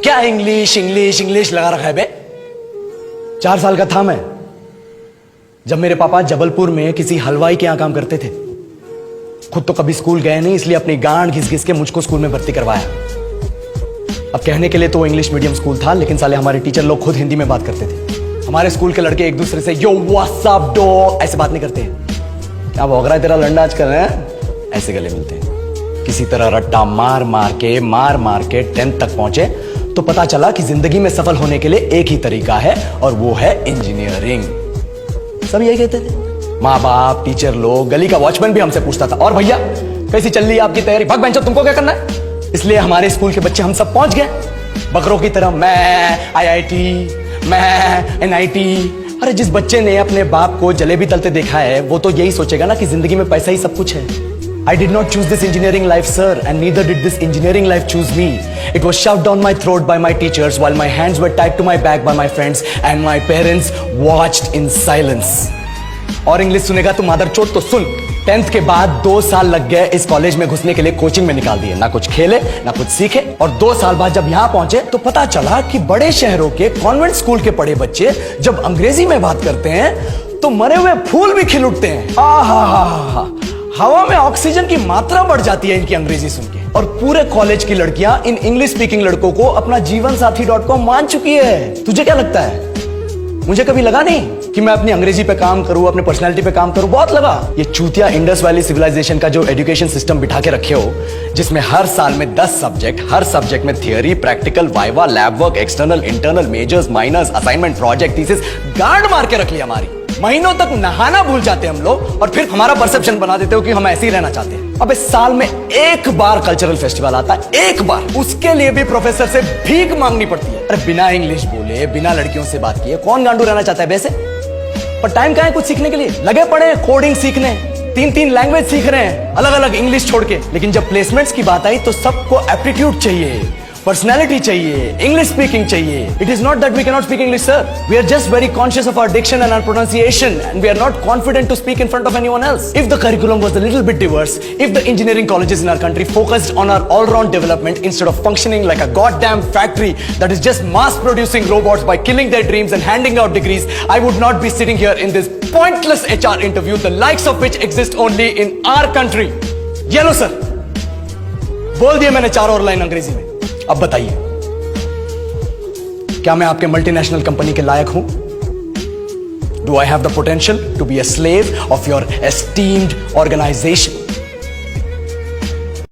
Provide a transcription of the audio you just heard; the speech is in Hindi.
क्या इंग्लिश इंग्लिश इंग्लिश लगा रखा है बे? 4 साल का था मैं जब मेरे पापा जबलपुर में किसी हलवाई के यहां काम करते थे। खुद तो कभी स्कूल गए नहीं, इसलिए अपनी गांड घिस घिस के मुझको स्कूल में भर्ती करवाया। अब कहने के लिए तो वो इंग्लिश मीडियम स्कूल था, लेकिन साले हमारे टीचर लोग खुद हिंदी में बात करते थे। हमारे स्कूल के लड़के एक दूसरे से यो व्हाट्स अप डॉग ऐसे बात नहीं करते। क्या भौंक रहा है तेरा लंडा आजकल है? ऐसे गले मिलते हैं। किसी तरह रट्टा मार मार के 10th तक पहुंचे तो पता चला कि जिंदगी में सफल होने के लिए एक ही तरीका है, और वो है इंजीनियरिंग। सब यही कहते थे। माँ बाप, टीचर लोग, गली का वॉचमैन भी हमसे पूछता था, और भैया कैसी चल रही है आपकी तैयारी? भाग बेंचो, तुमको क्या करना है? इसलिए हमारे स्कूल के बच्चे हम सब पहुंच गए बकरों की तरह। मैं IIT, मैं NIT। अरे जिस बच्चे ने अपने बाप को जलेबी तलते देखा है वो तो यही सोचेगा ना कि जिंदगी में पैसा ही सब कुछ है। I did not choose this engineering life, sir, and neither did this engineering life choose me. It was shoved down my throat by my teachers while my hands were tied to my back by my friends and my parents watched in silence. और इंग्लिश सुनेगा तू मादरचोद तो सुन। 10th के बाद 2 साल लग गए इस कॉलेज में घुसने के लिए, कोचिंग में निकाल दिए। ना कुछ खेले ना कुछ सीखे, और 2 साल बाद जब यहां पहुंचे तो पता चला कि बड़े शहरों के कॉन्वेंट स्कूल के पढ़े बच्चे जब अंग्रेजी में बात करते हैं तो मरे हुए फूल भी खिल उठते हैं। आहा, हवा में ऑक्सीजन की मात्रा बढ़ जाती है इनकी अंग्रेजी सुन के। और पूरे कॉलेज की लड़कियां इन इंग्लिश स्पीकिंग लड़कों को अपना जीवन साथी.com मान चुकी है। तुझे क्या लगता है? मुझे कभी लगा नहीं कि मैं अपनी अंग्रेजी पे काम करूं, अपने पर्सनालिटी पे काम करूं। बहुत लगा। ये चूतिया इंडस वैली सिविलाइजेशन का जो एजुकेशन सिस्टम बिठा के रखे हो, जिसमें हर साल में 10 सब्जेक्ट, हर सब्जेक्ट में theory, practical, viva, lab work, external, internal, majors, minors, assignment, project, thesis, गांड मार के रख लिया हमारी। महीनों तक नहाना भूल जाते हम लोग, और फिर हमारा परसेप्शन बना देते हो कि हम ऐसे ही रहना चाहते हैं। अब इस साल में एक बार कल्चरल फेस्टिवल आता है, एक बार, उसके लिए भी प्रोफेसर से भीख मांगनी पड़ती है। अरे बिना इंग्लिश बोले, बिना लड़कियों से बात किए कौन गांडू रहना चाहता है वैसे? पर टाइम कहां है कुछ सीखने के लिए? लगे पड़े हैं कोडिंग सीखने, 3 लैंग्वेज सीख रहे हैं, अलग अलग इंग्लिश छोड़ के। लेकिन जब प्लेसमेंट्स की बात आई तो सबको एप्टीट्यूड चाहिए, पर्सनैलिटी चाहिए, इंग्लिश स्पीकिंग चाहिए। It is not that we cannot speak English, sir. We are just very conscious of our diction and our pronunciation, and we are not confident to speak in front of anyone else. If the curriculum was a little bit diverse, if the engineering colleges in our country focused on our all-round development instead of functioning like a goddamn factory that is just mass-producing robots by killing their dreams and handing out degrees, I would not be sitting here in this pointless HR interview, the likes of which exist only in our country. Yellow, sir. बोल दिया मैंने 4 और लाइन अंग्रेजी में। अब बताइए, क्या मैं आपके मल्टीनेशनल कंपनी के लायक हूं? Do I have the potential to be a slave of your esteemed organisation?